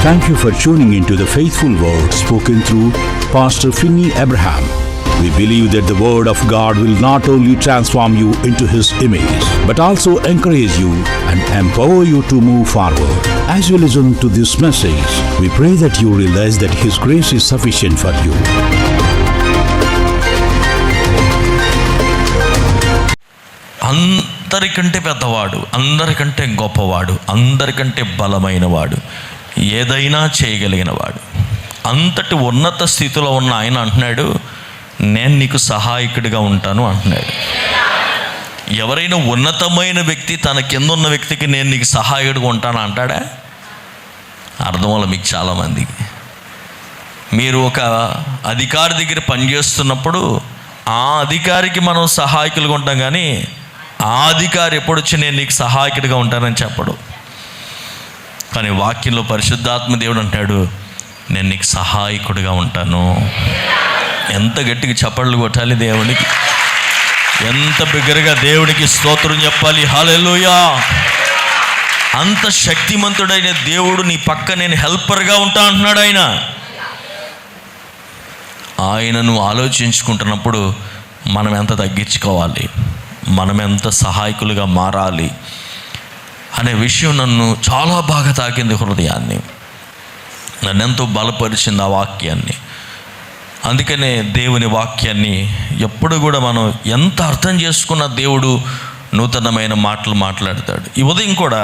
Thank you for tuning into the faithful word spoken through Pastor Finney Abraham. We believe that the word of God will not only transform you into His image, but also encourage you and empower you to move forward. As you listen to this message, we pray that you realize that His grace is sufficient for you. అందరికంటే పెద్దవాడు, అందరికంటే గొప్పవాడు, అందరికంటే బలమైనవాడు, ఏదైనా చేయగలిగినవాడు, అంతటి ఉన్నత స్థితిలో ఉన్న ఆయన అంటున్నాడు, నేను నీకు సహాయకుడిగా ఉంటాను అంటున్నాడు. ఎవరైనా ఉన్నతమైన వ్యక్తి తన కింద ఉన్న వ్యక్తికి నేను నీకు సహాయకుడిగా ఉంటాను అంటాడా? అర్థం వల్ల మీకు చాలామందికి, మీరు ఒక అధికారి దగ్గర పనిచేస్తున్నప్పుడు ఆ అధికారికి మనం సహాయకులుగా ఉంటాం, కానీ ఆ అధికారి ఎప్పుడొచ్చి నేను నీకు సహాయకుడిగా ఉంటానని చెప్పడు. కానీ వాక్యంలో పరిశుద్ధాత్మ దేవుడు అంటాడు, నేను నీకు సహాయకుడిగా ఉంటాను. ఎంత గట్టిగా చప్పట్లు కొట్టాలి దేవునికి, ఎంత బిగ్గరగా దేవునికి స్తోత్రం చెప్పాలి. హల్లెలూయా! అంత శక్తిమంతుడైన దేవుడు నీ పక్క నేను హెల్పర్గా ఉంటా అంటున్నాడు. ఆయనను ఆలోచించుకుంటున్నప్పుడు మనం ఎంత తగ్గించుకోవాలి, మనం ఎంత సహాయకులుగా మారాలి అనే విషయం నన్ను చాలా బాగా తాకింది, హృదయాన్ని నన్ను ఎంతో బలపరిచింది ఆ వాక్యాన్ని. అందుకనే దేవుని వాక్యాన్ని ఎప్పుడు కూడా మనం ఎంత అర్థం చేసుకున్న దేవుడు నూతనమైన మాటలు మాట్లాడతాడు. ఈ ఉదయం కూడా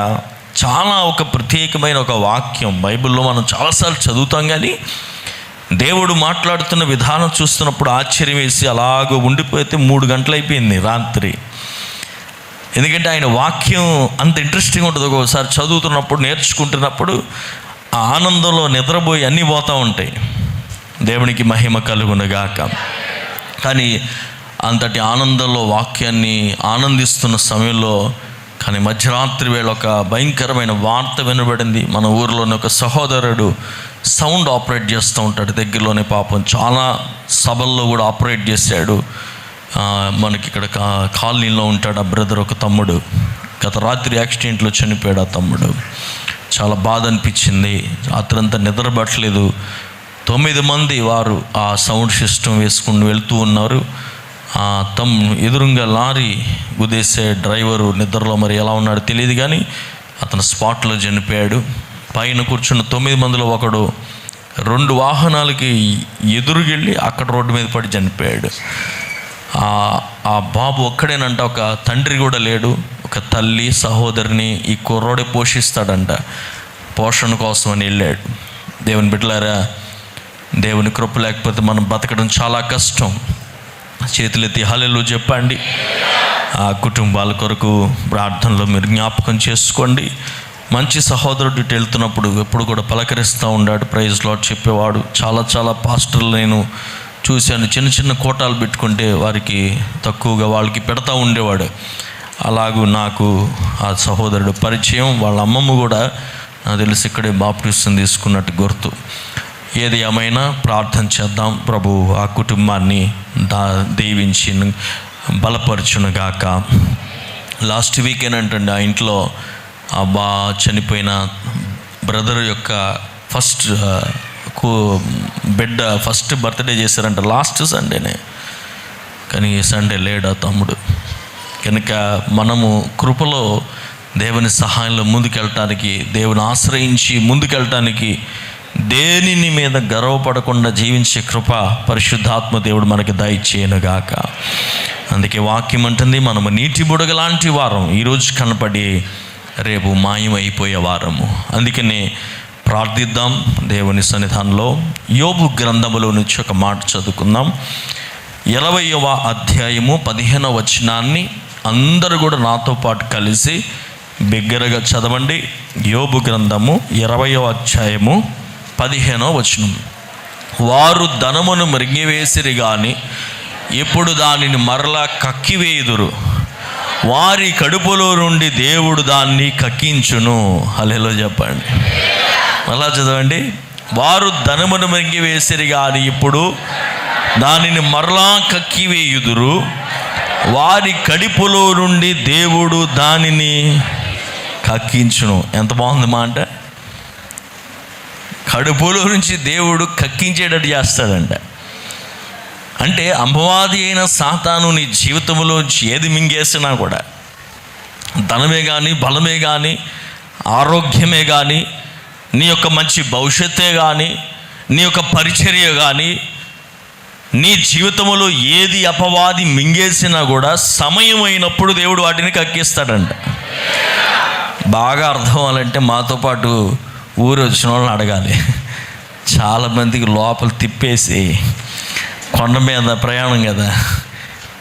చాలా ఒక ప్రత్యేకమైన ఒక వాక్యం బైబిల్లో మనం చాలాసార్లు చదువుతాం, కానీ దేవుడు మాట్లాడుతున్న విధానం చూస్తున్నప్పుడు ఆశ్చర్యం వేసి అలాగ ఉండిపోతే 3 గంటలు అయిపోయింది రాత్రి. ఎందుకంటే ఆయన వాక్యం అంత ఇంట్రెస్టింగ్ ఉంటుంది. ఒకసారి చదువుతున్నప్పుడు, నేర్చుకుంటున్నప్పుడు ఆనందంలో నిద్రపోయి అన్నీ పోతూ ఉంటాయి. దేవునికి మహిమ కలుగునుగాక. కానీ అంతటి ఆనందంలో వాక్యాన్ని ఆనందిస్తున్న సమయంలో కానీ మధ్యరాత్రి వేళ ఒక భయంకరమైన వార్త వినబడింది. మన ఊరిలోని ఒక సహోదరుడు సౌండ్ ఆపరేట్ చేస్తూ ఉంటాడు దగ్గరలోనే, పాపం చాలా సభల్లో కూడా ఆపరేట్ చేశాడు. మనకి ఇక్కడ కాలనీలో ఉంటాడు ఆ బ్రదర్, ఒక తమ్ముడు. గత రాత్రి యాక్సిడెంట్లో చనిపోయాడు ఆ తమ్ముడు. చాలా బాధ అనిపించింది. రాత్రంతా నిద్రపట్టలేదు. 9 మంది వారు ఆ సౌండ్ సిస్టమ్ వేసుకుని వెళ్తూ ఉన్నారు. ఎదురుగా లారీ గుద్దేసే డ్రైవరు నిద్రలో మరి ఎలా ఉన్నాడో తెలియదు, కానీ అతను స్పాట్లో చనిపోయాడు. పైన కూర్చున్న 9 మందిలో ఒకడు 2 వాహనాలకి ఎదురుగెళ్ళి అక్కడ రోడ్డు మీద పడి చనిపోయాడు. ఆ బాబు ఒక్కడేనంట, ఒక తండ్రి కూడా లేడు. ఒక తల్లి సహోదరిని ఈ కుర్రోడే పోషిస్తాడంట. పోషణ కోసం అని వెళ్ళాడు. దేవుని బిడ్డలారా, దేవుని కృప లేకపోతే మనం బతకడం చాలా కష్టం. చేతులెత్తి హల్లెలూయా చెప్పండి. ఆ కుటుంబాల కొరకు ప్రార్థనలో మీరు జ్ఞాపకం చేసుకోండి. మంచి సహోదరుడు ఇటు వెళ్తున్నప్పుడు ఎప్పుడు కూడా పలకరిస్తూ ఉన్నాడు, ప్రైజ్ లార్డ్ చెప్పేవాడు. చాలా పాస్టర్లు నేను చూశాను, చిన్న చిన్న కోటాలు పెట్టుకుంటే వారికి తక్కువగా వాళ్ళకి పెడతా ఉండేవాడు. అలాగూ నాకు ఆ సహోదరుడు పరిచయం. వాళ్ళ అమ్మమ్మ కూడా నాకు తెలిసి ఇక్కడే బాప్టిజం తీసుకున్నట్టు గుర్తు. ఏది ఏమైనా ప్రార్థన చేద్దాం. ప్రభు ఆ కుటుంబాన్ని దీవించి బలపరచునుగాక. లాస్ట్ వీకెండ్ అంటండి ఆ ఇంట్లో చనిపోయిన బ్రదర్ యొక్క ఫస్ట్ బర్త్డే చేశారంట లాస్ట్ సండేనే. కానీ ఈ సండే లేడు ఆ తమ్ముడు. కనుక మనము కృపలో దేవుని సహాయంలో ముందుకెళ్ళటానికి, దేవుని ఆశ్రయించి ముందుకెళ్ళటానికి, దేనిని మీద గర్వపడకుండా జీవించే కృప పరిశుద్ధాత్మ దేవుడు మనకి దయచేయనుగాక. అందుకే వాక్యం అంటుంది, మనము నీటి బుడగ లాంటి వారం, ఈరోజు కనపడి రేపు మాయమైపోయే వారము. అందుకనే ప్రార్థిద్దాం దేవుని సన్నిధానంలో. యోబు గ్రంథములో నుంచి ఒక మాట చదువుకుందాం. 20వ అధ్యాయము 15వ వచనాన్ని అందరూ కూడా నాతో పాటు కలిసి బిగ్గరగా చదవండి. యోబు గ్రంథము 20వ అధ్యాయము 15వ వచనం. వారు ధనమును మృంగివేసిరి గాని ఇప్పుడు దానిని మరలా కక్కివేయుదురు, వారి కడుపులో నుండి దేవుడు దాన్ని కక్కించును. హల్లెలూయా చెప్పండి. అలా చదవండి. వారు ధనమును మృంగివేసిరి గాని ఇప్పుడు దానిని మరలా కక్కివేయుదురు, వారి కడుపులో నుండి దేవుడు దానిని కక్కించును. ఎంత బాగుంది మాట. కడుపులో నుంచి దేవుడు కక్కించేటట్టు చేస్తాడంట. అంటే అపవాది అయిన సాతాను నీ జీవితంలోంచి ఏది మింగేసినా కూడా, ధనమే కానీ, బలమే కానీ, ఆరోగ్యమే కానీ, నీ యొక్క మంచి భవిష్యత్తే కానీ, నీ యొక్క పరిచర్య కానీ, నీ జీవితంలో ఏది అపవాది మింగేసినా కూడా సమయం అయినప్పుడు దేవుడు వాటిని కక్కిస్తాడంట. బాగా అర్థం అవ్వాలంటే మాతో పాటు ఊరు వచ్చిన వాళ్ళని అడగాలి. చాలామందికి లోపల తిప్పేసి, కొండ మీద ప్రయాణం కదా,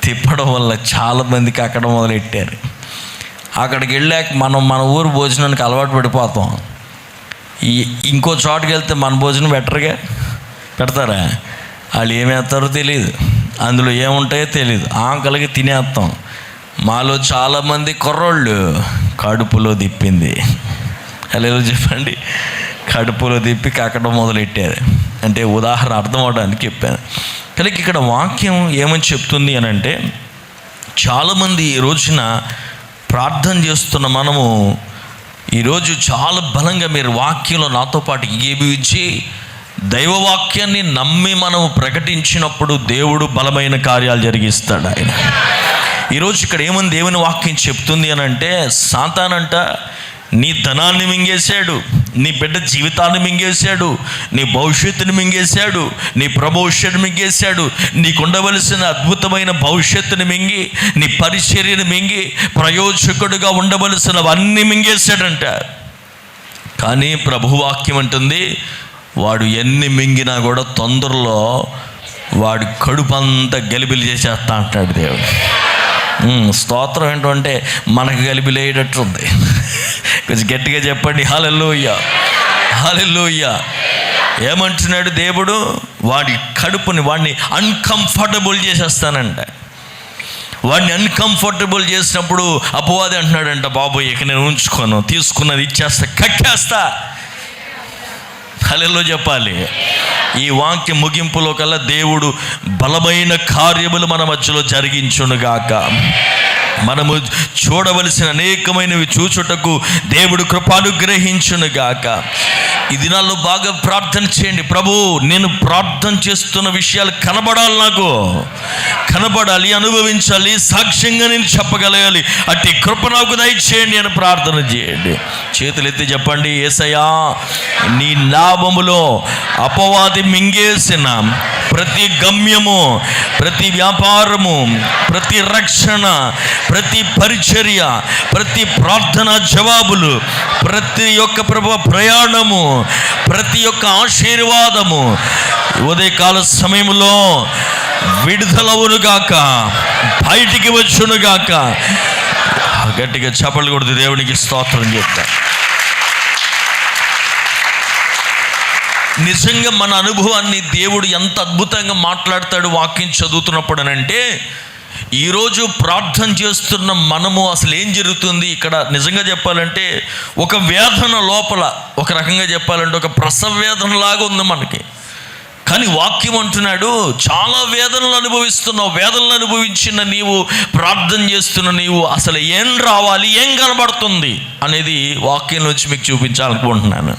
తిప్పడం వల్ల చాలామందికి అక్కడ మొదలెట్టారు. అక్కడికి వెళ్ళాక మన ఊరు భోజనానికి అలవాటు పడిపోతాం. ఇంకో చోటుకి వెళ్తే మన భోజనం పెడతారా? వాళ్ళు ఏమేస్తారో తెలియదు, అందులో ఏముంటాయో తెలియదు, ఆకలికి తినేస్తాం. మాలో చాలామంది కుర్రోళ్ళు కడుపులో తిప్పింది. అలా చెప్పండి, కడుపులో తిప్పి కక్కడం మొదలెట్టారు. అంటే ఉదాహరణ అర్థం అవడానికి చెప్పాను. కానీ ఇక్కడ వాక్యం ఏమని చెప్తుంది అని అంటే, చాలామంది ఈ రోజున ప్రార్థన చేస్తున్న మనము ఈరోజు చాలా బలంగా మీరు వాక్యంలో నాతో పాటు ఏబించి దైవవాక్యాన్ని నమ్మి మనము ప్రకటించినప్పుడు దేవుడు బలమైన కార్యాలు జరిగిస్తాడు ఆయన. ఈరోజు ఇక్కడ ఏమని దేవుని వాక్యం చెప్తుంది అని అంటే, సాతానంట నీ ధనాన్ని మింగేశాడు, నీ బిడ్డ జీవితాన్ని మింగేశాడు, నీ భవిష్యత్తుని మింగేశాడు, నీ ప్రమోషన్ మింగేశాడు, నీకు ఉండవలసిన అద్భుతమైన భవిష్యత్తుని మింగి, నీ పరిచర్యను మింగి, ప్రయోజకుడుగా ఉండవలసినవన్నీ మింగేశాడంట. కానీ ప్రభువాక్యం అంటుంది, వాడు ఎన్ని మింగినా కూడా తొందరలో వాడి కడుపంతా గలిబిలి చేసేస్తా అంటాడు దేవుడు. స్తోత్రం ఏంటంటే మనకు గలిబిలేటట్టుంది. కొంచెం గట్టిగా చెప్పండి, హల్లెలూయా, హల్లెలూయా. ఏమంటున్నాడు దేవుడు? వాడి కడుపుని, వాడిని అన్కంఫర్టబుల్ చేసేస్తానంట. వాడిని అన్కంఫర్టబుల్ చేసినప్పుడు అపవాది అంటున్నాడంట, బాబోయ్ ఇక నేను ఉంచుకోను, తీసుకున్నది ఇచ్చేస్తా, కక్కేస్తా. హల్లెలూయా చెప్పాలి. ఈ వాక్య ముగింపులో కల్లా దేవుడు బలమైన కార్యములు మన మధ్యలో జరిగించునుగాక. మనము చూడవలసిన అనేకమైనవి చూచుటకు దేవుడు కృపానుగ్రహించునుగాక. ఈ దినాల్లో బాగా ప్రార్థన చేయండి. ప్రభు, నేను ప్రార్థన చేస్తున్న విషయాలు కనబడాలి, నాకు కనబడాలి, అనుభవించాలి, సాక్ష్యంగా నేను చెప్పగలగాలి. అట్టి కృప నాకు దయచేయండి అని ప్రార్థన చేయండి. చేతులు ఎత్తి చెప్పండి, యేసయ్యా నీ నామములో అపవాది మింగేసిన ప్రతి గమ్యము, ప్రతి వ్యాపారము, ప్రతి రక్షణ, ప్రతి పరిచర్య, ప్రతి ప్రార్థన జవాబులు, ప్రతి ఒక్క ప్రభు ప్రయాణము, ప్రతి ఒక్క ఆశీర్వాదము ఉదయకాల సమయంలో విడుదలవునుగాక, బయటికి వచ్చునుగాక. గట్టిగా చప్పట్లు కొడుతూ దేవునికి స్తోత్రం చెప్తా. నిజంగా మన అనుభవాన్ని దేవుడు ఎంత అద్భుతంగా మాట్లాడతాడు వాక్యం చదువుతున్నప్పుడు అని అంటే, ఈరోజు ప్రార్థన చేస్తున్న మనము అసలు ఏం జరుగుతుంది ఇక్కడ నిజంగా చెప్పాలంటే, ఒక వేదన లోపల, ఒక రకంగా చెప్పాలంటే ఒక ప్రసవ వేదనలాగా ఉంది మనకి. కానీ వాక్యం అంటున్నాడు, చాలా వేదనలు అనుభవిస్తున్నావు, వేదనలు అనుభవించిన నీవు, ప్రార్థన చేస్తున్న నీవు అసలు ఏం రావాలి, ఏం కనబడుతుంది అనేది వాక్యంలోంచి మీకు చూపించాలనుకుంటున్నాను.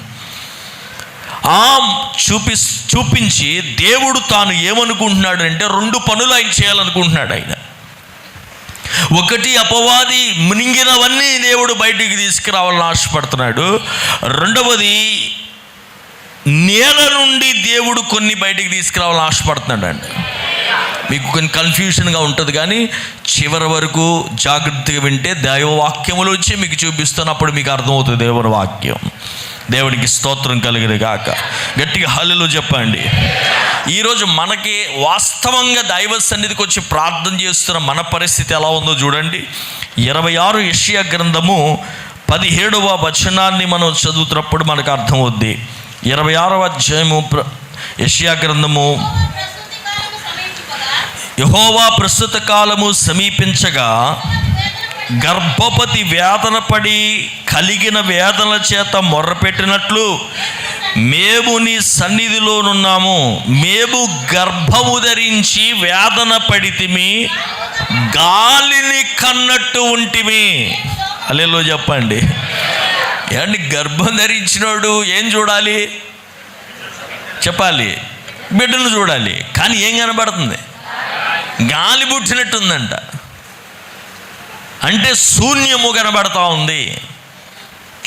చూపించి దేవుడు తాను ఏమనుకుంటున్నాడు అంటే, రెండు పనులు ఆయన చేయాలనుకుంటున్నాడు. ఆయన ఒకటి, అపవాది మింగినవన్నీ దేవుడు బయటికి తీసుకురావాలని ఆశపడుతున్నాడు. రెండవది, నేల నుండి దేవుడు కొన్ని బయటికి తీసుకురావాలని ఆశపడుతున్నాడు అండి. మీకు కొన్ని కన్ఫ్యూషన్గా ఉంటుంది, కానీ చివరి వరకు జాగ్రత్తగా వింటే దైవవాక్యములు వచ్చి మీకు చూపిస్తాను, అప్పుడు మీకు అర్థమవుతుంది దేవుని వాక్యం. దేవుడికి స్తోత్రం కలిగిన గాక. గట్టిగా హల్లెలూయా చెప్పండి. ఈరోజు మనకి వాస్తవంగా దైవ సన్నిధికి వచ్చి ప్రార్థన చేస్తున్న మన పరిస్థితి ఎలా ఉందో చూడండి. 26 యెషయా గ్రంథము 17వ వచనాన్ని మనం చదువుతున్నప్పుడు మనకు అర్థమవుద్ది. 26వ అధ్యాయము యెషయా గ్రంథము. యెహోవా ప్రస్తుత కాలము సమీపించగా గర్భవతి వేదన పడి కలిగిన వేదన చేత మొర్రపెట్టినట్లు మేము నీ సన్నిధిలోనున్నాము. మేము గర్భము ధరించి వేదన పడితిమి, గాలిని కన్నట్టు ఉంటిమి. హల్లెలూయా చెప్పండి. ఏమండి, గర్భం ధరించినోడు ఏం చూడాలి? చెప్పాలి, బిడ్డను చూడాలి. కానీ ఏం కనబడుతుంది? గాలి పుట్టినట్టుందంట. అంటే శూన్యము కనబడతా ఉంది.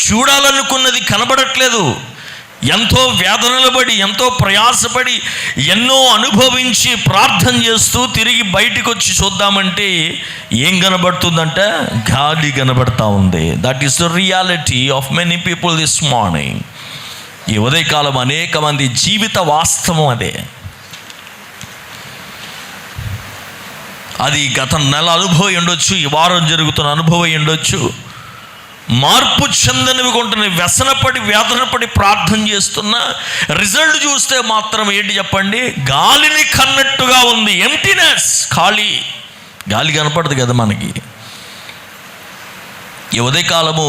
చూడాలనుకున్నది కనబడట్లేదు. ఎంతో వేదనలు పడి, ఎంతో ప్రయాసపడి, ఎన్నో అనుభవించి ప్రార్థన చేస్తూ తిరిగి బయటికి వచ్చి చూద్దామంటే ఏం కనబడుతుందంటే గాలి కనబడతా ఉంది. That is the reality of many people this morning. ఈ ఉదయకాలం అనేక మంది జీవిత వాస్తవం అదే. అది గత నెల అనుభవం ఉండొచ్చు, ఈ వారం జరుగుతున్న అనుభవం ఉండొచ్చు. మార్పు చెందనివి కొంటున్న వ్యసనపడి వేదనపడి ప్రార్థన చేస్తున్నా రిజల్ట్ చూస్తే మాత్రం ఏంటి చెప్పండి? గాలిని కన్నట్టుగా ఉంది. ఎంప్టీనెస్, ఖాళీ. గాలి కనపడదు కదా మనకి. ఈ ఉదయకాలము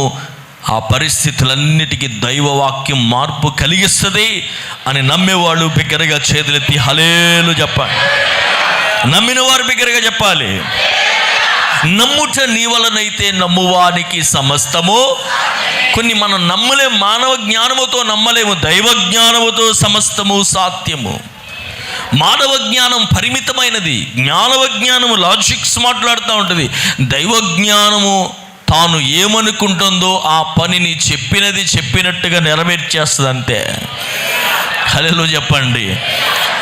ఆ పరిస్థితులన్నిటికీ దైవవాక్యం మార్పు కలిగిస్తుంది అని నమ్మేవాళ్ళు బిగ్గరగా చేతులెత్తి హల్లెలూయా చెప్పాలి. నమ్మిన వారు బిగ్గరగా చెప్పాలి. నమ్ముట నీ వలనైతే నమ్మువానికి సమస్తము. కొన్ని మనం నమ్మలేము, మానవ జ్ఞానముతో నమ్మలేము, దైవ జ్ఞానముతో సమస్తము సాధ్యము. మానవ జ్ఞానం పరిమితమైనది. జ్ఞానవ జ్ఞానము లాజిక్స్ మాట్లాడుతూ ఉంటుంది. దైవ జ్ఞానము తాను ఏమనుకుంటుందో ఆ పనిని చెప్పినది చెప్పినట్టుగా నెరవేర్చేస్తుంది అంతే. హల్లెలూయా చెప్పండి.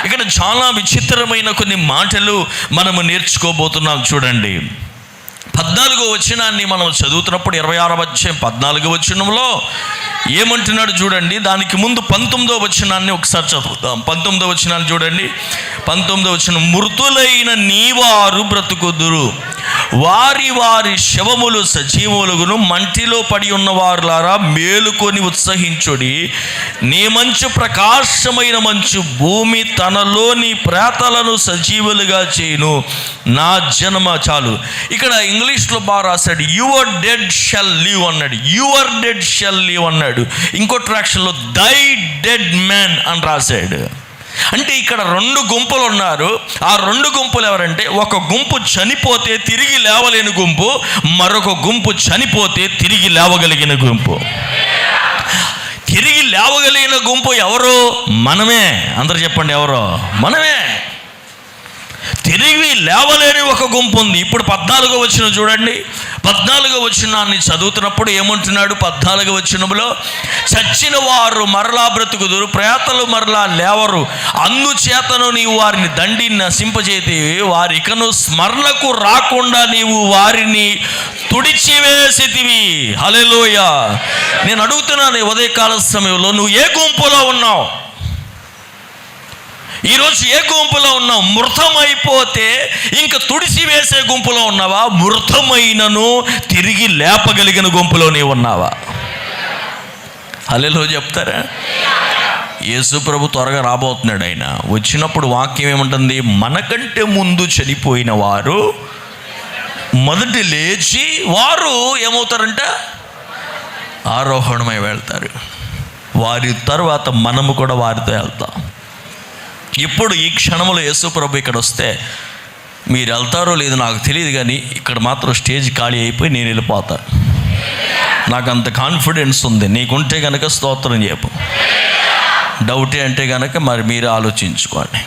ఇక్కడ చాలా విచిత్రమైన కొన్ని మాటలు మనము నేర్చుకోబోతున్నాం. చూడండి, 14వ వచనాన్ని మనం చదువుతున్నప్పుడు 26వ అధ్యాయం 14వ వచనంలో ఏమంటున్నాడు చూడండి. దానికి ముందు 19వ వచనాన్ని ఒకసారి చదువుతాం. 19వ వచనాన్ని చూడండి. 19వ వచనం, మృతులైన నీవారు బ్రతుకుదురు, వారి వారి శవములు సజీవులుగును, మంటిలో పడి ఉన్నవారులారా మేలుకొని ఉత్సహించుడి. నీ మంచు ప్రకాశమైన మంచు భూమి తనలోని ప్రేతలను సజీవులుగా చేయును. నా జన్మ చాలు. ఇక్కడ ఇంగ్లీష్లో బాగా రాశాడు, యువర్ డెడ్ షల్ లివ్ అన్నాడు. యువర్ డెడ్ షల్ లివ్ అన్నాడు. ఇంకో ట్రాక్షన్లో దై డెడ్ మ్యాన్ అని రాశాడు. అంటే ఇక్కడ 2 గుంపులు ఉన్నారు. ఆ 2 గుంపులు ఎవరంటే, ఒక గుంపు చనిపోతే తిరిగి లేవలేని గుంపు, మరొక గుంపు చనిపోతే తిరిగి లేవగలిగిన గుంపు. తిరిగి లేవగలిగిన గుంపు ఎవరు? మనమే. అందరూ చెప్పండి, ఎవరో? మనమే. తిరిగి లేవలేని ఒక గుంపు ఉంది. ఇప్పుడు 14వ వచనం చూడండి. 14వ వచనాన్ని చదువుతున్నప్పుడు ఏమంటున్నాడు? 14వ వచనంలో, చచ్చిన వారు మరలా బ్రతుకుదురు, ప్రేతలు మరలా లేవరు, అందుచేతను నీవు వారిని దండి నశింపజేతివి, వారికను స్మరణకు రాకుండా నీవు వారిని తుడిచివేసితివి. హల్లెలూయా. నేను అడుగుతున్నాను, ఉదయకాల సమయంలో నువ్వు ఏ గుంపులో ఉన్నావు? ఈరోజు ఏ గుంపులో ఉన్నావు? మృతమైపోతే ఇంక తుడిసివేసే గుంపులో ఉన్నావా? మృతమైనను తిరిగి లేపగలిగిన గుంపులో నీవు ఉన్నావా? హల్లెలూయా చెప్తారా? యేసు ప్రభు త్వరగా రాబోతున్నాడు. ఆయన వచ్చినప్పుడు వాక్యం ఏముంటుంది? మనకంటే ముందు చనిపోయిన వారు మొదట లేచి వారు ఏమవుతారంట? ఆరోహణమై వెళ్తారు. వారి తర్వాత మనము కూడా వారితో వెళ్తాం. ఇప్పుడు ఈ క్షణంలో యేసు ప్రభు ఇక్కడ వస్తే మీరు వెళ్తారో లేదో నాకు తెలియదు, కానీ ఇక్కడ మాత్రం స్టేజ్ ఖాళీ అయిపోయి నేను వెళ్ళిపోతాను. నాకు అంత కాన్ఫిడెన్స్ ఉంది. నీకుంటే కనుక స్తోత్రం చెప్పు. డౌటే అంటే కనుక మరి మీరు ఆలోచించుకోండి.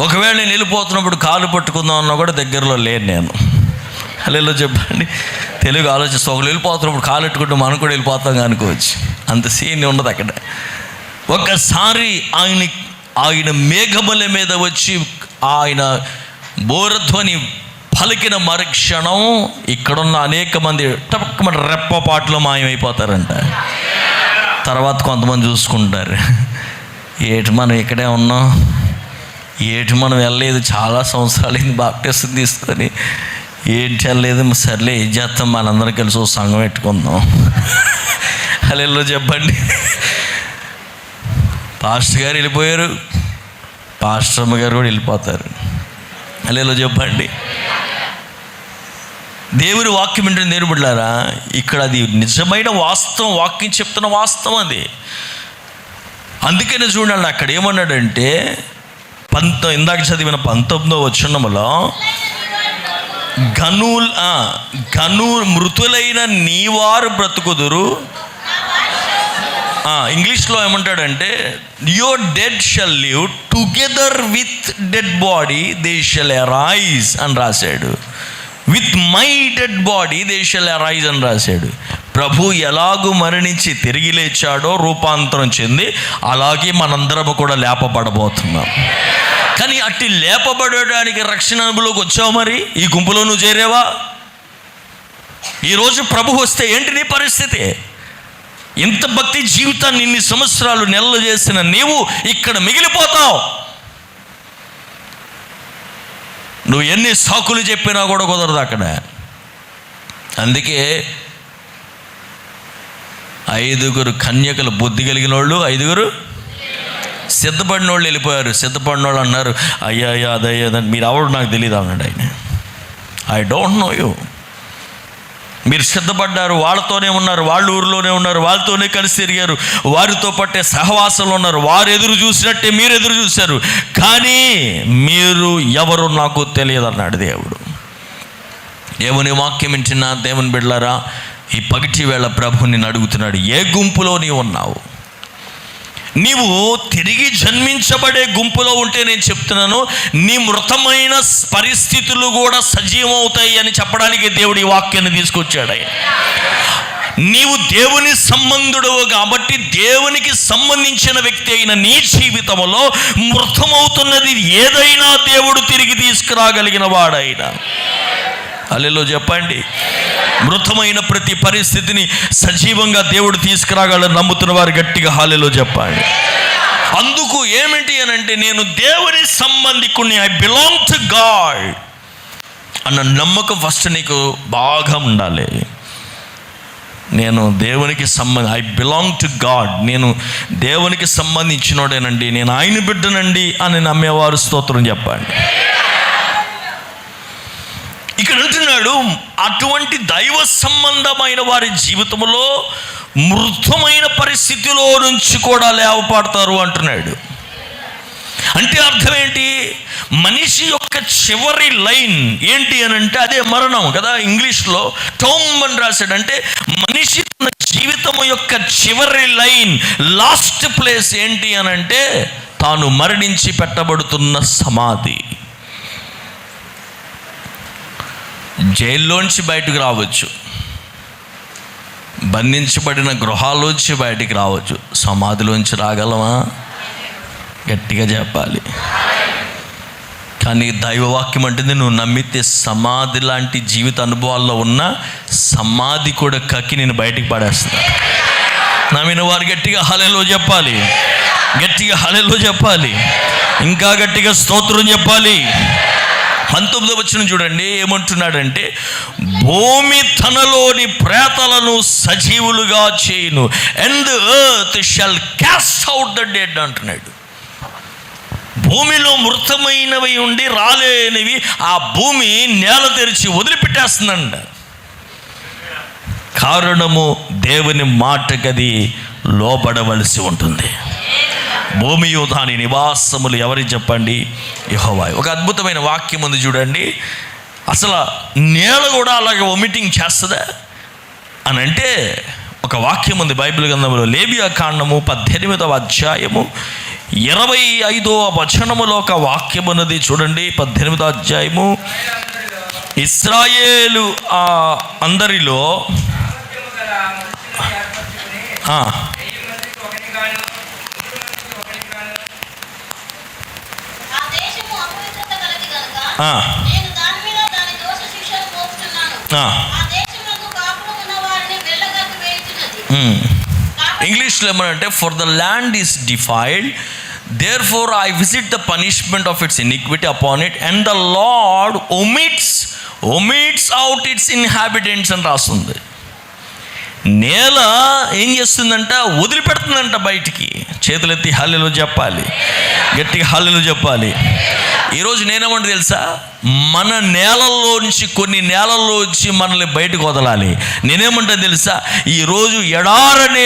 ఒకవేళ నేను వెళ్ళిపోతున్నప్పుడు కాలు పట్టుకుందాం అన్నా కూడా దగ్గరలో లేను నేను. హల్లెలూయా చెప్పండి. తెలుగు ఆలోచిస్తే ఒకరు వెళ్ళిపోతున్నప్పుడు కాలు పెట్టుకుంటే మనం కూడా వెళ్ళిపోతాం అనుకోవచ్చు. అంత సీన్ ఉండదు అక్కడ. ఒక్కసారి ఆయన మేఘముల మీద వచ్చి ఆయన బోరధ్వని పలికిన మరుక్షణం ఇక్కడున్న అనేక మంది టపక్కమని రెప్పపాట్లో మాయమైపోతారంట. తర్వాత కొంతమంది చూసుకుంటారు, ఏటి మనం ఇక్కడే ఉన్నాం, ఏటి మనం వెళ్ళలేదు, చాలా సంవత్సరాలు అయింది బాప్టిజం తీసుకొని, ఏంటి వెళ్ళలేదు, సర్లే ఏం చేస్తాం, మనందరం కలిసి ఒక సంఘం పెట్టుకుందాం. హల్లెలూయా చెప్పండి. పాస్టర్ గారు వెళ్ళిపోయారు, పాస్టర్ అమ్మ గారు కూడా వెళ్ళిపోతారు. హల్లెలూయా చెప్పండి. దేవుని వాక్యం ఏంటంటే నేర్పడ్డారా, ఇక్కడ అది నిజమైన వాస్తవం, వాక్యం చెప్తున్న వాస్తవం అది. అందుకనే చూడండి అక్కడ ఏమన్నాడంటే, ఇందాక చదివిన 19వ వచనములో, మృతులైన నీవారు బ్రతుకుదురు, ఇంగ్లీష్లో ఏమంటాడంటే, your dead shall live together with dead body they shall arise అని రాశాడు. With my dead body they shall arise అని రాశాడు. ప్రభు ఎలాగూ మరణించి తిరిగి లేచాడో రూపాంతరం చెంది, అలాగే మనందరము కూడా లేపబడబోతున్నాం. కానీ అట్టి లేపబడడానికి రక్షణ అనుభవంలోకి వచ్చావు. మరి ఈ గుంపులో నువ్వు చేరేవా? ఈరోజు ప్రభు వస్తే ఏంటి నీ పరిస్థితి? ఇంత భక్తి జీవితాన్ని ఇన్ని సంవత్సరాలు నెలలు చేసిన నీవు ఇక్కడ మిగిలిపోతావు. నువ్వు ఎన్ని సాకులు చెప్పినా కూడా కుదరదు అక్కడ. అందుకే 5 కన్యకలు బుద్ధి కలిగిన వాళ్ళు, 5 సిద్ధపడిన వాళ్ళు వెళ్ళిపోయారు. సిద్ధపడిన వాళ్ళు అన్నారు, అయ్యా అదయ్యదని మీరు ఎవరు నాకు తెలియదు అన్నాడు ఆయన. I don't know you. మీరు సిద్ధపడ్డారు, వాళ్ళతోనే ఉన్నారు, వాళ్ళ ఊరిలోనే ఉన్నారు, వాళ్ళతోనే కలిసి తిరిగారు, వారితో పట్టే సహవాసంలో ఉన్నారు. వారు ఎదురు చూసినట్టే మీరు ఎదురు చూశారు, కానీ మీరు ఎవరు నాకు తెలియదు అన్నాడు దేవుడు. దేవుని వాక్యం వింటున్న దేవుని బిడ్డలారా, ఈ పగటి వేళ ప్రభు నిన్ను అడుగుతున్నాడు, ఏ గుంపులో నీవు ఉన్నావు? నీవు తిరిగి జన్మించబడే గుంపులో ఉంటే నేను చెప్తున్నాను, నీ మృతమైన పరిస్థితులు కూడా సజీవం అవుతాయి అని చెప్పడానికి దేవుడి వాక్యాన్ని తీసుకొచ్చాడు. నీవు దేవుని సంబంధుడు కాబట్టి దేవునికి సంబంధించిన వ్యక్తి అయిన నీ జీవితంలో మృతమవుతున్నది ఏదైనా దేవుడు తిరిగి తీసుకురాగలిగిన వాడైనా. హల్లెలూయా చెప్పండి. మృతమైన ప్రతి పరిస్థితిని సజీవంగా దేవుడు తీసుకురాగలని నమ్ముతున్న వారు గట్టిగా హల్లెలూయా చెప్పండి. అందుకు ఏమిటి అని అంటే, నేను దేవుని సంబంధికుని, ఐ బిలాంగ్ టు గాడ్ అన్న నమ్మకం ఫస్ట్ నీకు బాగా ఉండాలి. నేను దేవునికి ఐ బిలాంగ్ టు గాడ్, నేను దేవునికి సంబంధించినోడేనండి, నేను ఆయన బిడ్డనండి అని నమ్మేవారు స్తోత్రం చెప్పండి. ఇక్కడ అంటున్నాడు, అటువంటి దైవ సంబంధమైన వారి జీవితంలో మృతమైన పరిస్థితిలో నుంచి కూడా లేవపడతారు అంటున్నాడు. అంటే అర్థం ఏంటి? మనిషి యొక్క చివరి లైన్ ఏంటి అని అంటే అదే మరణం కదా. ఇంగ్లీష్లో టోమ్ అని రాశాడు. అంటే మనిషి తన జీవితం యొక్క చివరి లైన్, లాస్ట్ ప్లేస్ ఏంటి అని అంటే తాను మరణించి పెట్టబడుతున్న సమాధి. జైల్లోంచి బయటకు రావచ్చు, బంధించబడిన గృహాల్లోంచి బయటికి రావచ్చు, సమాధిలోంచి రాగలమా? గట్టిగా చెప్పాలి. కానీ దైవవాక్యం అంటుంది, నువ్వు నమ్మితే సమాధి లాంటి జీవిత అనుభవాల్లో ఉన్న సమాధి కూడా కక్కి నేను బయటికి పడేస్తా. నమ్మిన వారు గట్టిగా హల్లెలూయా చెప్పాలి, గట్టిగా హల్లెలూయా చెప్పాలి, ఇంకా గట్టిగా స్తోత్రం చెప్పాలి. 19వ వచనం చూడండి, ఏమంటున్నాడంటే, భూమి తనలోని ప్రేతలను సజీవులుగా చేయును, and the earth shall cost out the dead అంటున్నాడు. భూమిలో మృతమైనవి ఉండి రాలేనివి ఆ భూమి నేల తెరిచి వదిలిపెట్టేస్తుందంట. కారణము దేవుని మాటకది లోబడవలసి ఉంటుంది. భూమియు దాని నివాసములు ఎవరి చెప్పండి? యెహోవా. ఒక అద్భుతమైన వాక్యం ఉంది చూడండి. అసలు నేల కూడా అలాగే వొమిటింగ్ చేస్తుందా అని అంటే ఒక వాక్యం ఉంది బైబిల్ గ్రంథంలో. లేవియా కాండము 18వ అధ్యాయము 25వ వచనములో ఒక వాక్యం ఉన్నది చూడండి. 18వ అధ్యాయము, ఇశ్రాయేలు అందరిలో ఇంగ్లీష్లో ఏమనంటే, for the land is defiled, therefore I visit the punishment of its iniquity upon it, and the Lord omits out its inhabitants అని రాస్తుంది. నేల ఏం చేస్తుందంట? వదిలిపెడుతుందంట బయటికి. చేతులెత్తి హల్లెలూయా చెప్పాలి, గట్టిగా హల్లెలూయా చెప్పాలి. ఈరోజు నేనేమంటే తెలుసా, మన నేలల్లోంచి కొన్ని నేలల్లోంచి మనల్ని బయటకు వదలాలి. నేనేమంటే తెలుసా, ఈరోజు ఎడారనే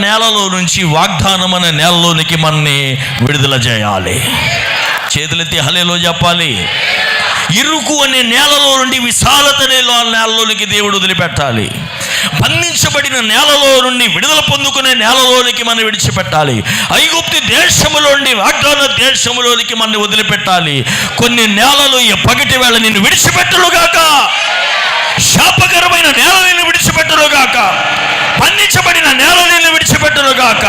నేలలో నుంచి వాగ్దానం అనే నేలలోనికి మనని విడుదల చేయాలి. చేతులెత్తి హల్లెలూయా చెప్పాలి. ఇరుకు అనే నేలలో నుండి విశాలత అనే నేలలోనికి దేవుడు వదిలిపెట్టాలి. బంధించబడిన నేలలో నుండి విడుదల పొందుకునే నేలలోనికి మనం విడిచిపెట్టాలి. ఐగుప్తు దేశములో నుండి వాగ్దాన దేశములోనికి మనం వదిలిపెట్టాలి. కొన్ని నేలలు ఈ పగటి వేళ నిన్ను విడిచిపెట్టులుగాక, శాపకరమైన నేల నిన్ను విడిచిపెట్టులుగాక, బంధించబడిన నేల నిన్ను విడిచిపెట్టులుగాక,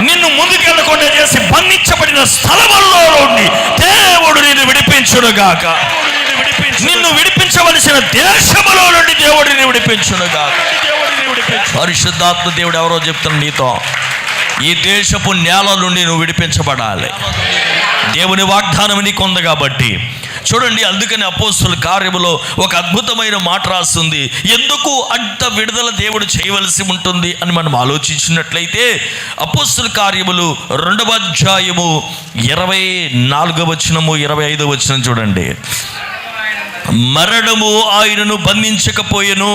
నిన్ను ముందుకెళ్లకుండా చేసి బంధించబడిన స్థలముల్లో నుండి దేవుడు నిన్ను విడిపించునుగాక, నిన్ను విడిపించవలసిన దేశములో నుండి దేవుడు నిన్ను విడిపించునుగాక. పరిశుద్ధాత్మ దేవుడు ఎవరో చెప్తున్నా నీతో, ఈ దేశపు నేల నుండి నువ్వు విడిపించబడాలి. దేవుని వాగ్దానం నీకు ఉంది కాబట్టి. చూడండి, అందుకని అపోస్తుల కార్యములో ఒక అద్భుతమైన మాట రాస్తుంది. ఎందుకు అంత విడుదల దేవుడు చేయవలసి ఉంటుంది అని మనం ఆలోచించినట్లయితే, అపోస్తుల కార్యములు 2వ అధ్యాయము 24వ వచనము 25వ వచనం చూడండి. మరణము ఆయనను బంధించకపోయెను,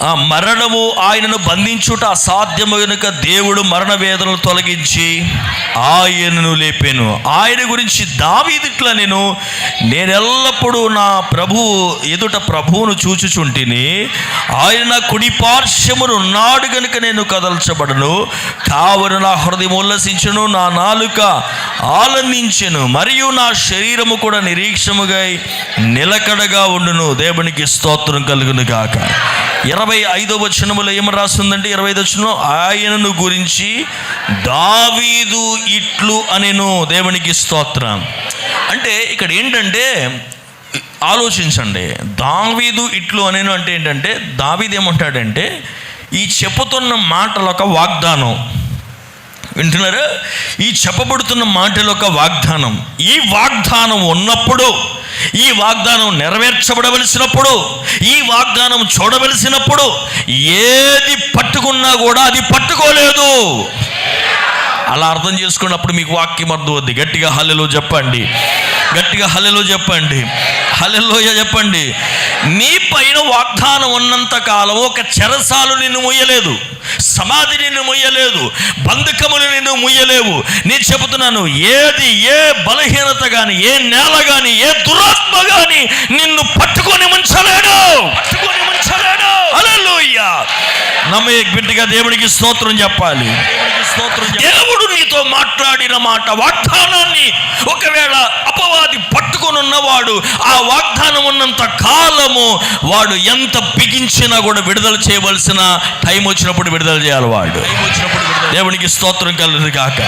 ఆ మరణము ఆయనను బంధించుట అసాధ్యము గనుక దేవుడు మరణ వేదనలు తొలగించి ఆయనను లేపెను. ఆయన గురించి దావీదిట్లా నేను ఎల్లప్పుడూ నా ప్రభువు ఎదుట ప్రభువును చూచుచుంటిని, ఆయన నా కుడి పార్శ్వమును ఉన్నాడు గనుక నేను కదల్చబడను. కావున నా హృదయం ఉల్లసించును, నా నాలుక ఆనందించెను, మరియు నా శరీరము కూడా నిరీక్షముగా నిలకడగా ఉండును. దేవునికి స్తోత్రం కలుగును గాక. 25వ వచనములో ఏమి రాస్తుందంటే, 25వ వచనం, ఆయనను గురించి దావీదు ఇట్లు అనెను. దేవునికి స్తోత్రం. అంటే ఇక్కడ ఏంటంటే ఆలోచించండి, దావీదు ఇట్లు అనెను అంటే ఏంటంటే, దావీదు ఏమంటాడంటే, ఈ చెప్పుతున్న మాటలు ఒక వాగ్దానం. వింటున్నారా? ఈ చెప్పబడుతున్న మాటలు ఒక వాగ్దానం. ఈ వాగ్దానం ఉన్నప్పుడు, ఈ వాగ్దానం నెరవేర్చబడవలసినప్పుడు, ఈ వాగ్దానం చూడవలసినప్పుడు ఏది పట్టుకున్నా కూడా అది పట్టుకోలేదు. అలా అర్థం చేసుకున్నప్పుడు మీకు వాక్యం అర్థం అవుద్ది. గట్టిగా హల్లెలూయా చెప్పండి, గట్టిగా హల్లెలూయా చెప్పండి, హల్లెలూయా చెప్పండి. నీ పైన వాగ్దానం ఉన్నంత కాలం ఒక చెరసాలు నిన్ను ముయ్యలేదు, సమాధి నిన్ను ముయ్యలేదు, బంధకములు నిన్ను ముయ్యలేవు. నేను చెబుతున్నాను, ఏది, ఏ బలహీనత కానీ, ఏ నేల కానీ, ఏ దురాత్మ కానీ నిన్ను పట్టుకొని ముంచలేడు, పట్టుకొని ముంచలేడు. హల్లెలూయా. నమ్మే బిడ్డగా దేవునికి స్తోత్రం చెప్పాలి. దేవుడు నీతో మాట్లాడిన మాట, వాగ్దానాన్ని ఒకవేళ అపవాది పట్టుకొని ఉన్నవాడు ఆ వాగ్దానం ఉన్నంత కాలము వాడు ఎంత బిగించినా కూడా విడుదల చేయవలసిన టైం వచ్చినప్పుడు విడుదల చేయాలి. వాడు దేవునికి స్తోత్రం కలుగును గాక.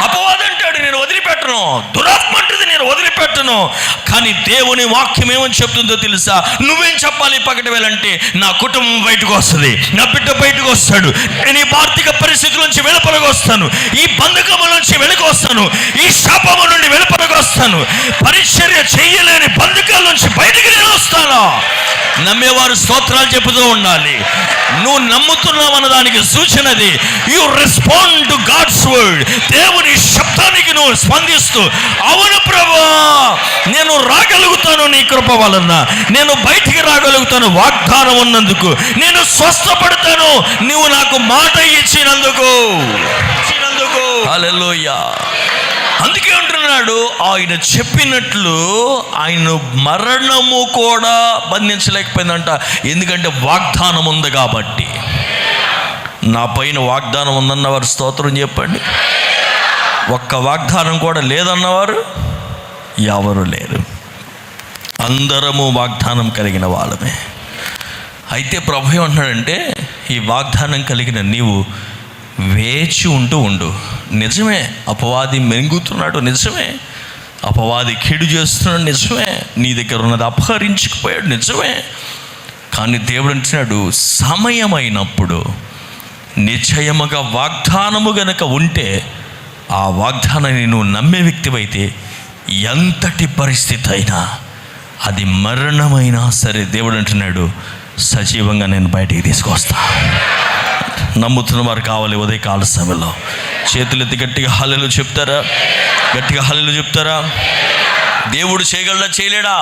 అపవాది అంటాడు, నేను వదిలిపెట్టను, దురాత్మ అంటుంది, నేను వదిలిపెట్టను. కానీ దేవుని వాక్యం ఏమని చెప్తుందో తెలుసా? నువ్వేం చెప్పాలి పగటి వేళంటే, నా కుటుంబం బయటకు వస్తుంది, నా బిడ్డ బయటకు వస్తాడు, నేను ఈ ఆర్థిక పరిస్థితుల నుంచి వెలుపలకు వస్తాను, ఈ బంధకముల నుంచి వెలుకు వస్తాను, ఈ శాపము నుండి వెలుపలకు వస్తాను, పరిచర్య చెయ్యలేని బంధకాల నుంచి బయటికి నేను వస్తాను. నమ్మేవారు స్తోత్రాలు చెబుతూ ఉండాలి. నువ్వు నమ్ముతున్నావు అన్న దానికి సూచనది. You respond to God's word. దేవుని శబ్దానికి నువ్వు స్పందిస్తూ, అవును ప్రభువా, నేను రాగలుగుతాను నీ కృప వలన, నేను బయటికి రాగలుగుతాను వాగ్దానం ఉన్నందుకు, నేను స్వస్థపడతాను నువ్వు నాకు మాట ఇచ్చినందుకు. హల్లెలూయా. అందుకే అంటున్నాడు, ఆయన చెప్పినట్లు ఆయన మరణము కూడా బంధించలేకపోయిందంట. ఎందుకంటే వాగ్దానం ఉంది కాబట్టి. నా పైన వాగ్దానం ఉందన్నవారు స్తోత్రం చెప్పండి. ఒక్క వాగ్దానం కూడా లేదన్నవారు ఎవరు లేరు. అందరము వాగ్దానం కలిగిన వాళ్ళమే. అయితే ప్రభు ఏమంటున్నాడంటే, ఈ వాగ్దానం కలిగిన నీవు వేచి ఉండు. నిజమే, అపవాది మెంగుతున్నాడు, నిజమే, అపవాది కీడు చేస్తున్నాడు, నిజమే, నీ దగ్గర ఉన్నది అపహరించుకుపోయాడు, నిజమే. కానీ దేవుడు అంటున్నాడు, సమయమైనప్పుడు నిశ్చయముగా వాగ్దానము గనక ఉంటే, ఆ వాగ్దానాన్ని నువ్వు నమ్మే వ్యక్తివైతే ఎంతటి పరిస్థితి అయినా, అది మరణమైనా సరే, దేవుడు అంటున్నాడు, సజీవంగా నేను బయటికి తీసుకొస్తా. నమ్ముతున్న వారు కావాలి. ఉదయకాల సమయంలో చేతులెత్తి గట్టిగా హల్లెలూయా చెప్తారా? గట్టిగా హల్లెలూయా చెప్తారా? దేవుడు చేయగలడా, చేయలేడా?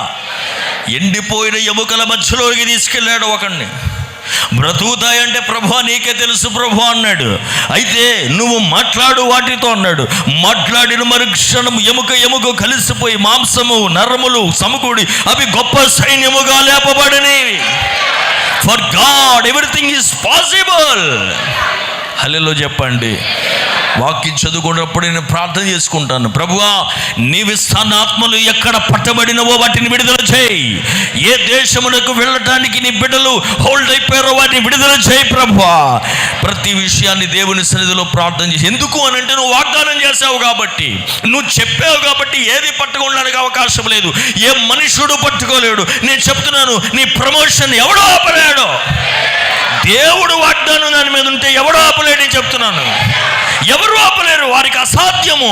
ఎండిపోయిన ఎముకల మధ్యలోకి తీసుకెళ్ళాడు ఒకడిని. బ్రతుకుతాయంటే ప్రభువా నీకే తెలుసు ప్రభు అన్నాడు. అయితే నువ్వు మాట్లాడు వాటితో అన్నాడు. మాట్లాడిన మరుక్షణం ఎముక కలిసిపోయి మాంసము నరములు సమకూడి అవి గొప్ప సైన్యముగా లేపబడినవి. For God everything is possible. Hallelujah చెప్పండి. వాక్యం చదువుకున్నప్పుడు నేను ప్రార్థన చేసుకుంటాను, ప్రభువా నీవిస్తున్న ఆత్మలు ఎక్కడ పట్టబడినవో వాటిని విడుదల చేయి. ఏ దేశమునకు వెళ్ళటానికి నీ బిడ్డలు హోల్డ్ అయిపోయారో వాటిని విడుదల చేయి ప్రభువా. ప్రతి విషయాన్ని దేవుని సన్నిధిలో ప్రార్థన చేసి, ఎందుకు అని అంటే నువ్వు వాగ్దానం చేసావు కాబట్టి, నువ్వు చెప్పావు కాబట్టి ఏది పట్టుకోవడానికి అవకాశం లేదు. ఏ మనుషుడు పట్టుకోలేడు. నేను చెప్తున్నాను, నీ ప్రమోషన్ ఎవడో ఆపలేడు. దేవుడు వాగ్దానం దాని మీద ఉంటే ఎవడో ఆపలేడని చెప్తున్నాను. ఎవరు ఆపలేరు, వారికి అసాధ్యము.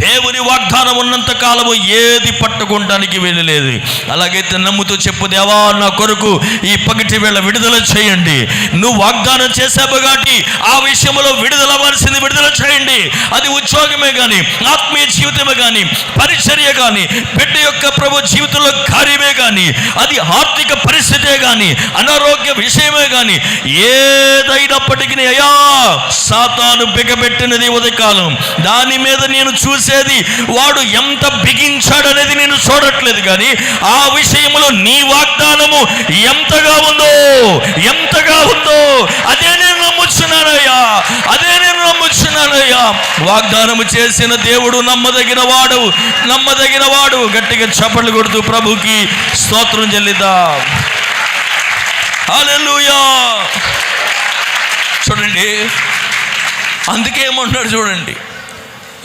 దేవుని వాగ్దానం ఉన్నంత కాలము ఏది పట్టుకోవడానికి వెళ్ళలేదు. అలాగైతే నమ్ముతూ చెప్పు, దేవా నా కొరకు ఈ పగటి వేళ విడుదల చేయండి. నువ్వు వాగ్దానం చేసావు కాబట్టి ఆ విషయంలో విడుదల అవ్వాల్సింది విడుదల చేయండి. అది ఉద్యోగమే కానీ, ఆత్మీయ జీవితమే కానీ, పరిచర్య కానీ, బిడ్డ యొక్క ప్రభు జీవితంలో కార్యమే కానీ, అది ఆర్థిక పరిస్థితే కానీ, అనారోగ్య విషయమే కానీ, ఏదైనప్పటికీ అయ్యా సాతాను బిగబెట్టినది ఉదయకాలం, దాని మీద నేను చూసేది వాడు ఎంత బిగించాడనేది నేను చూడట్లేదు, కానీ ఆ విషయంలో నీ వాగ్దానము ఎంతగా ఉందో అదే నేను నమ్ముచున్నానయ్యా, వాగ్దానము చేసిన దేవుడు నమ్మదగిన వాడు. గట్టిగా చప్పట్లు కొడుతూ ప్రభుకి స్తోత్రం చెల్లిద్దాం. హల్లెలూయా. చూడండి, అందుకే ఏమంటున్నాడు చూడండి,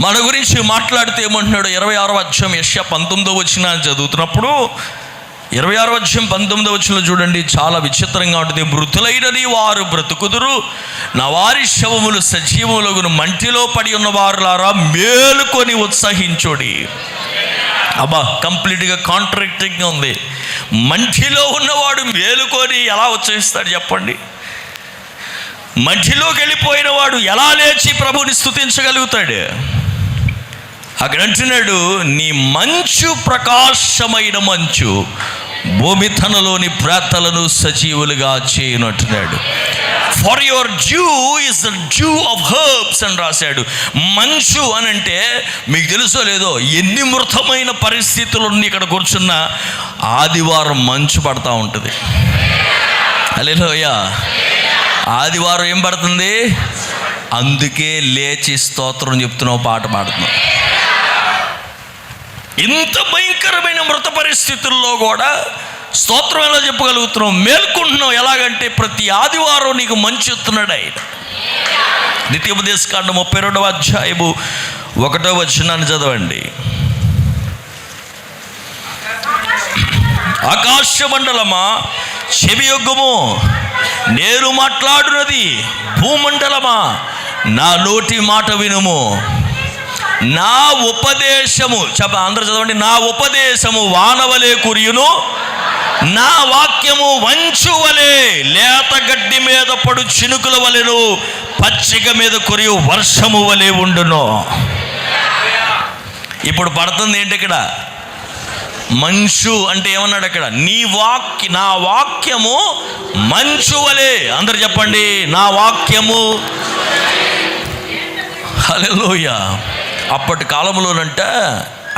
మన గురించి మాట్లాడితే ఏమంటున్నాడు, 26వ అధ్యాయం యెషయా 19వ వచనం చదువుతున్నప్పుడు 26వ అధ్యాయం 19వ వచనంలో చూడండి, చాలా విచిత్రంగా ఉంటుంది. మృతులైనని వారు బ్రతుకుదురు, నా వారి శవములు సజీవములగును, మంటిలో పడి ఉన్న వారులారా మేలుకొని ఉత్సహించుడి. అబ్బా, కంప్లీట్గా కాంట్రాడిక్టింగ్గా ఉంది. మంటిలో ఉన్నవాడు మేలుకొని ఎలా ఉత్సహిస్తాడు చెప్పండి? మధ్యలోకి వెళ్ళిపోయిన వాడు ఎలా లేచి ప్రభుని స్తుతించగలుగుతాడు? అక్కడ అంటున్నాడు, నీ మంచు ప్రకాశమైన మంచు భూమి తనలోని ప్రాతలను సజీవులుగా చేయనంటున్నాడు. For your dew is the dew of herbs అని రాశాడు. మంచు అని అంటే మీకు తెలుసో లేదో, ఎన్ని మృతమైన పరిస్థితులు ఇక్కడ కూర్చున్నా ఆదివారం మంచు పడతా ఉంటుంది. హల్లెలూయా. ఆదివారం ఏం పడుతుంది? అందుకే లేచి స్తోత్రం చెప్తున్నావు, పాట పాడుతున్నావు. ఇంత భయంకరమైన మృత పరిస్థితుల్లో కూడా స్తోత్రం ఎలా చెప్పగలుగుతున్నావు? మేల్కుంటున్నావు. ఎలాగంటే ప్రతి ఆదివారం నీకు మంచి ఇస్తున్నాడు ఆయన. ద్వితీయోపదేశకాండం 32వ అధ్యాయము 1వ వచనాన్ని చదవండి. ఆకాశ మండలమా చెవియొగ్గుము, నేను మాట్లాడున్నది భూమండలమా నా నోటి మాట వినుము. నా ఉపదేశము, అందరూ చదవండి, నా ఉపదేశము వానవలే కురియును, నా వాక్యము మంచు వలె లేత గడ్డి మీద పడు చినుకుల వలెను, పచ్చిక మీద కురియు వర్షము వలె ఉండును. ఇప్పుడు పడుతుంది ఏంటి ఇక్కడ? మంచు అంటే ఏమన్నాడు అక్కడ? నా వాక్యము మంచు వలె. అందరు చెప్పండి, నా వాక్యము. హల్లెలూయా. అప్పటి కాలంలోనంట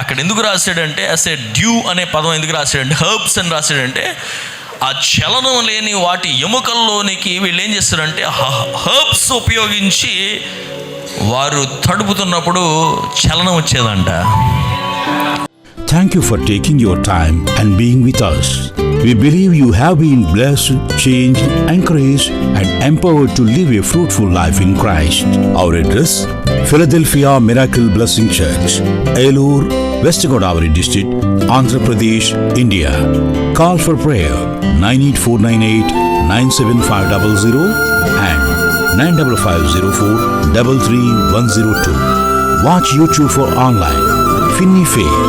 అక్కడ ఎందుకు రాశాడంటే, అసే డ్యూ అనే పదం ఎందుకు రాశాడంటే, హర్బ్స్ అని రాశాడంటే, ఆ చలనం లేని వాటి ఎముకల్లోనికి వీళ్ళు ఏం చేస్తారంటే హర్బ్స్ ఉపయోగించి వారు తడుపుతున్నప్పుడు చలనం వచ్చేదంట. Thank you for taking your time and being with us. We believe you have been blessed, changed, encouraged, and empowered to live a fruitful life in Christ. Our address: Philadelphia Miracle Blessing Church, Elur, West Godavari District, Andhra Pradesh, India. Call for prayer 98498-97500 and 95504-33102. Watch YouTube for online Finney Faith.